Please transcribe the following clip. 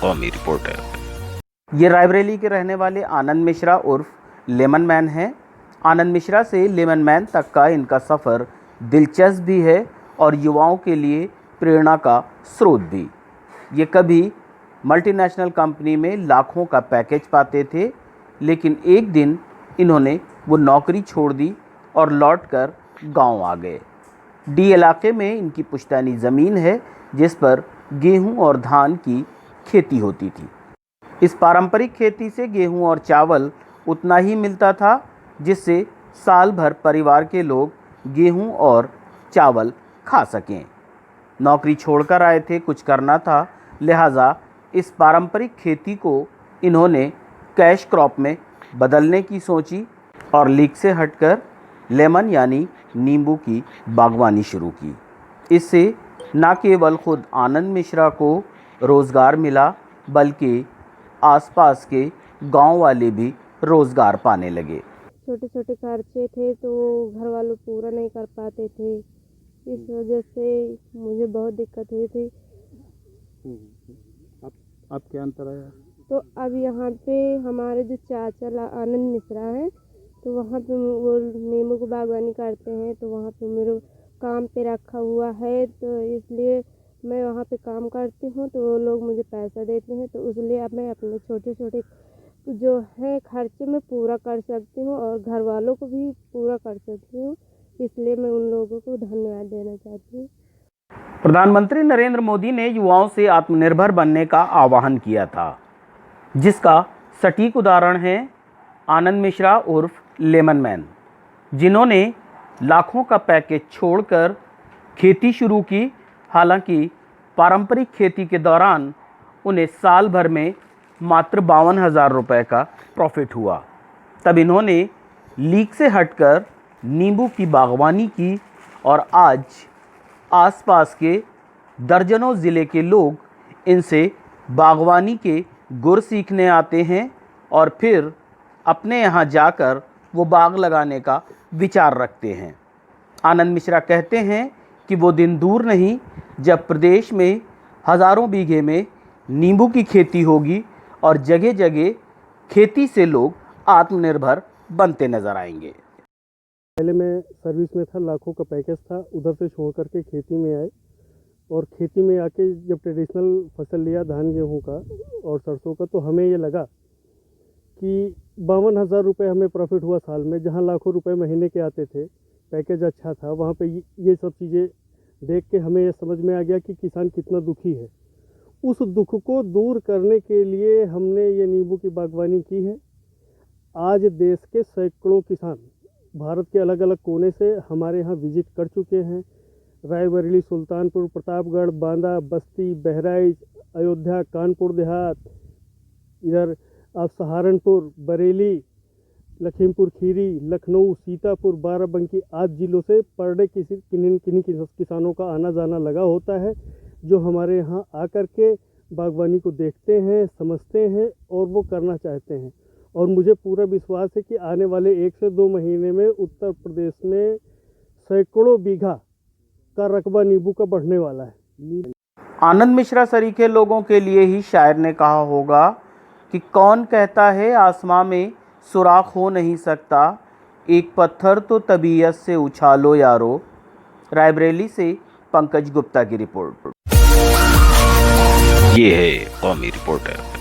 कौमी रिपोर्टर। ये रायबरेली के रहने वाले आनंद मिश्रा उर्फ लेमन मैन हैं। आनंद मिश्रा से लेमन मैन तक का इनका सफ़र दिलचस्प भी है और युवाओं के लिए प्रेरणा का स्रोत भी। ये कभी मल्टीनेशनल कंपनी में लाखों का पैकेज पाते थे, लेकिन एक दिन इन्होंने वो नौकरी छोड़ दी और लौटकर गांव आ गए। डी इलाके में इनकी पुश्तैनी ज़मीन है जिस पर गेहूं और धान की खेती होती थी। इस पारंपरिक खेती से गेहूं और चावल उतना ही मिलता था जिससे साल भर परिवार के लोग गेहूं और चावल खा सकें। नौकरी छोड़कर आए थे, कुछ करना था, लिहाजा इस पारंपरिक खेती को इन्होंने कैश क्रॉप में बदलने की सोची और लीक से हटकर लेमन यानी नींबू की बागवानी शुरू की। इससे न केवल खुद आनंद मिश्रा को रोज़गार मिला बल्कि आसपास के गांव वाले भी रोज़गार पाने लगे। छोटे छोटे खर्चे थे तो घर वालों पूरा नहीं कर पाते थे, इस वजह से मुझे बहुत दिक्कत हुई थी। अब क्या अंतर आया? तो अब यहाँ पे हमारे जो चाचा आनंद मिश्रा हैं तो वहाँ पे वो नींबू की बागवानी करते हैं, तो वहाँ पे मेरे काम पे रखा हुआ है, तो इसलिए मैं वहाँ पे काम करती हूँ, तो वो लोग मुझे पैसा देते हैं, तो इसलिए अब मैं अपने छोटे छोटे जो है खर्चे में पूरा कर सकती हूँ और घर वालों को भी पूरा कर सकती हूँ, इसलिए मैं उन लोगों को धन्यवाद देना चाहती हूँ। प्रधानमंत्री नरेंद्र मोदी ने युवाओं से आत्मनिर्भर बनने का आह्वान किया था, जिसका सटीक उदाहरण है आनंद मिश्रा उर्फ लेमन मैन, जिन्होंने लाखों का पैकेज छोड़कर खेती शुरू की। हालांकि पारंपरिक खेती के दौरान उन्हें साल भर में मात्र 52,000 रुपये का प्रॉफिट हुआ। तब इन्होंने लीक से हटकर नींबू की बागवानी की और आज आसपास के दर्जनों ज़िले के लोग इनसे बागवानी के गुर सीखने आते हैं और फिर अपने यहाँ जाकर वो बाग लगाने का विचार रखते हैं। आनंद मिश्रा कहते हैं कि वो दिन दूर नहीं जब प्रदेश में हज़ारों बीघे में नींबू की खेती होगी और जगह जगह खेती से लोग आत्मनिर्भर बनते नज़र आएंगे। पहले मैं सर्विस में था, लाखों का पैकेज था, उधर से छोड़ करके खेती में आए और खेती में आके जब ट्रेडिशनल फसल लिया धान गेहूं का और सरसों का, तो हमें ये लगा कि 52,000 रुपये हमें प्रॉफिट हुआ साल में, जहां लाखों रुपए महीने के आते थे, पैकेज अच्छा था। वहां पे ये सब चीज़ें देख के हमें ये समझ में आ गया कि किसान कितना दुखी है। उस दुख को दूर करने के लिए हमने ये नींबू की बागवानी की है। आज देश के सैकड़ों किसान भारत के अलग अलग कोने से हमारे यहाँ विजिट कर चुके हैं। रायबरेली, सुल्तानपुर, प्रतापगढ़, बांदा, बस्ती, बहराइच, अयोध्या, कानपुर देहात, इधर आप सहारनपुर, बरेली, लखीमपुर खीरी, लखनऊ, सीतापुर, बाराबंकी आदि जिलों से पर डे किन्हीं किसानों का आना जाना लगा होता है, जो हमारे यहाँ आकर के बागवानी को देखते हैं, समझते हैं और वो करना चाहते हैं। और मुझे पूरा विश्वास है कि आने वाले 1 से 2 महीने में उत्तर प्रदेश में सैकड़ों बीघा का रकबा नींबू का बढ़ने वाला है। आनंद मिश्रा सरीखे लोगों के लिए ही शायर ने कहा होगा कि कौन कहता है आसमां में सुराख हो नहीं सकता, एक पत्थर तो तबीयत से उछालो यारो। रायबरेली से पंकज गुप्ता की रिपोर्ट। ये है कौमी रिपोर्टर।